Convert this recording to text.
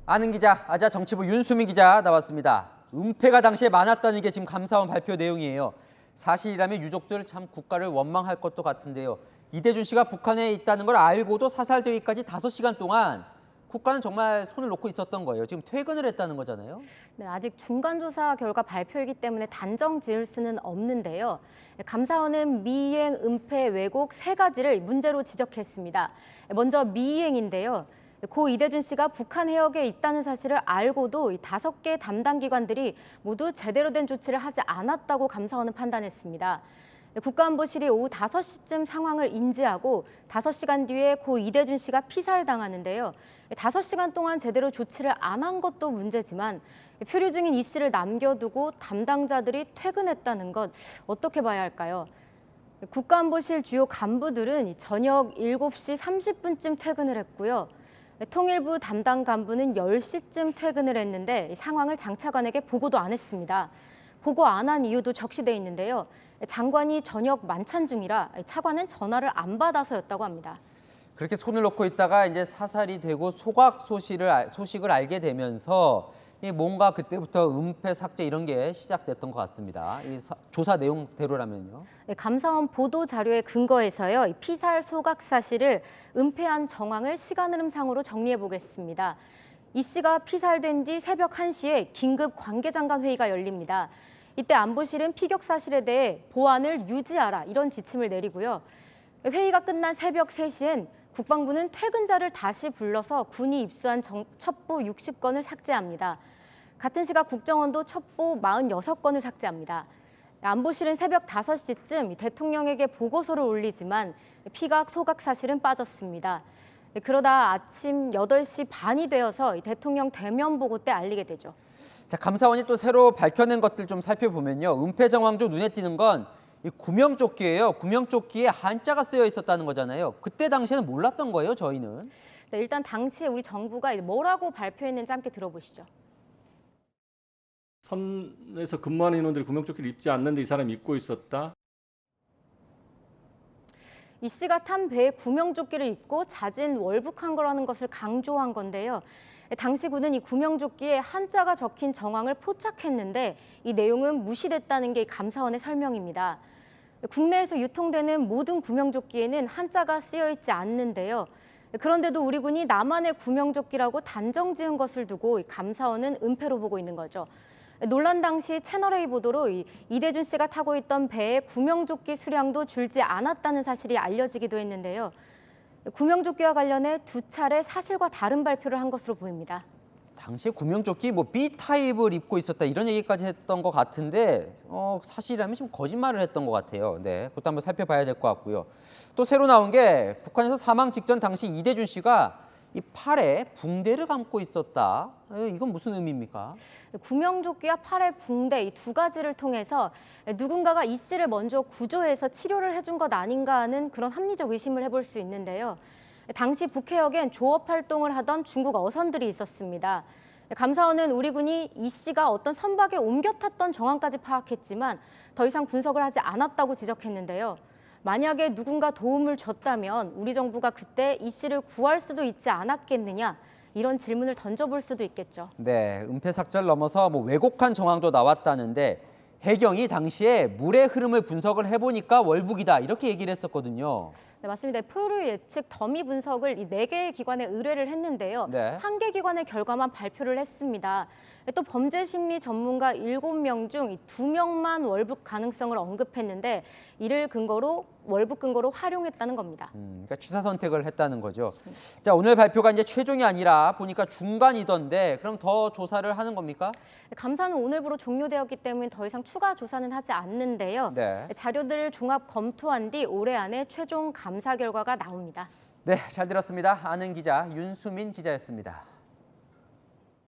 아는 기자, 아자 정치부 윤수민 기자 나왔습니다. 은폐가 당시에 많았다는 게 지금 감사원 발표 내용이에요. 사실이라면 유족들 참 국가를 원망할 것도 같은데요. 이대준 씨가 북한에 있다는 걸 알고도 사살되기까지 5시간 동안 국가는 정말 손을 놓고 있었던 거예요. 지금 퇴근을 했다는 거잖아요. 네, 아직 중간조사 결과 발표이기 때문에 단정 지을 수는 없는데요. 감사원은 미이행, 은폐, 왜곡 3가지를 문제로 지적했습니다. 먼저 미이행인데요. 고 이대준 씨가 북한 해역에 있다는 사실을 알고도 5개 담당 기관들이 모두 제대로 된 조치를 하지 않았다고 감사원은 판단했습니다. 국가안보실이 오후 5시쯤 상황을 인지하고 5시간 뒤에 고 이대준 씨가 피살당하는데요. 5시간 동안 제대로 조치를 안 한 것도 문제지만 표류 중인 이 씨를 남겨두고 담당자들이 퇴근했다는 것 어떻게 봐야 할까요? 국가안보실 주요 간부들은 저녁 7시 30분쯤 퇴근을 했고요. 통일부 담당 간부는 10시쯤 퇴근을 했는데 상황을 장차관에게 보고도 안 했습니다. 보고 안 한 이유도 적시돼 있는데요. 장관이 저녁 만찬 중이라 차관은 전화를 안 받아서였다고 합니다. 그렇게 손을 놓고 있다가 이제 사살이 되고 소각 소식을 알게 되면서 뭔가 그때부터 은폐 삭제 이런 게 시작됐던 것 같습니다. 조사 내용대로라면요. 감사원 보도 자료에 근거해서요. 이 피살 소각 사실을 은폐한 정황을 시간 흐름상으로 정리해 보겠습니다. 이 씨가 피살된 뒤 새벽 1시에 긴급 관계장관 회의가 열립니다. 이때 안보실은 피격 사실에 대해 보안을 유지하라 이런 지침을 내리고요. 회의가 끝난 새벽 3시엔 국방부는 퇴근자를 다시 불러서 군이 입수한 첩보 60건을 삭제합니다. 같은 시각 국정원도 첩보 46건을 삭제합니다. 안보실은 새벽 5시쯤 대통령에게 보고서를 올리지만 피각, 소각 사실은 빠졌습니다. 그러다 아침 8시 반이 되어서 대통령 대면 보고 때 알리게 되죠. 자, 감사원이 또 새로 밝혀낸 것들 좀 살펴보면요. 은폐 정황 중 눈에 띄는 건 이 구명조끼예요. 구명조끼에 한자가 쓰여 있었다는 거잖아요. 그때 당시에는 몰랐던 거예요, 저희는. 네, 일단 당시에 우리 정부가 뭐라고 발표했는지 함께 들어보시죠. 선에서 근무하는 인원들이 구명조끼를 입지 않는데 이 사람이 입고 있었다. 이 씨가 탄 배에 구명조끼를 입고 자진 월북한 거라는 것을 강조한 건데요. 당시 군은 이 구명조끼에 한자가 적힌 정황을 포착했는데 이 내용은 무시됐다는 게 감사원의 설명입니다. 국내에서 유통되는 모든 구명조끼에는 한자가 쓰여 있지 않는데요. 그런데도 우리 군이 나만의 구명조끼라고 단정 지은 것을 두고 감사원은 은폐로 보고 있는 거죠. 논란 당시 채널A 보도로 이대준 씨가 타고 있던 배에 구명조끼 수량도 줄지 않았다는 사실이 알려지기도 했는데요. 구명조끼와 관련해 2차례 사실과 다른 발표를 한 것으로 보입니다. 당시에 구명조끼 B타입을 입고 있었다 이런 얘기까지 했던 것 같은데 사실이라면 지금 거짓말을 했던 것 같아요. 네, 그것도 한번 살펴봐야 될 것 같고요. 또 새로 나온 게 북한에서 사망 직전 당시 이대준 씨가 이 팔에 붕대를 감고 있었다. 이건 무슨 의미입니까? 구명조끼와 팔의 붕대 이 2가지를 통해서 누군가가 이 씨를 먼저 구조해서 치료를 해준 것 아닌가 하는 그런 합리적 의심을 해볼 수 있는데요. 당시 북해역엔 조업 활동을 하던 중국 어선들이 있었습니다. 감사원은 우리 군이 이 씨가 어떤 선박에 옮겨 탔던 정황까지 파악했지만 더 이상 분석을 하지 않았다고 지적했는데요. 만약에 누군가 도움을 줬다면 우리 정부가 그때 이 씨를 구할 수도 있지 않았겠느냐 이런 질문을 던져볼 수도 있겠죠. 네, 은폐 삭제를 넘어서 왜곡한 정황도 나왔다는데 해경이 당시에 물의 흐름을 분석을 해보니까 월북이다 이렇게 얘기를 했었거든요. 네, 맞습니다. 포류 예측 더미 분석을 이 4개의 기관에 의뢰를 했는데요. 네. 1개 기관의 결과만 발표를 했습니다. 또 범죄심리 전문가 7명 중 2명만 월북 가능성을 언급했는데 이를 근거로 월북 근거로 활용했다는 겁니다. 그러니까 취사 선택을 했다는 거죠. 자, 오늘 발표가 이제 최종이 아니라 보니까 중간이던데 그럼 더 조사를 하는 겁니까? 감사는 오늘부로 종료되었기 때문에 더 이상 추가 조사는 하지 않는데요. 네. 자료들을 종합 검토한 뒤 올해 안에 최종 감사 결과가 나옵니다. 네, 잘 들었습니다. 아는 기자 윤수민 기자였습니다.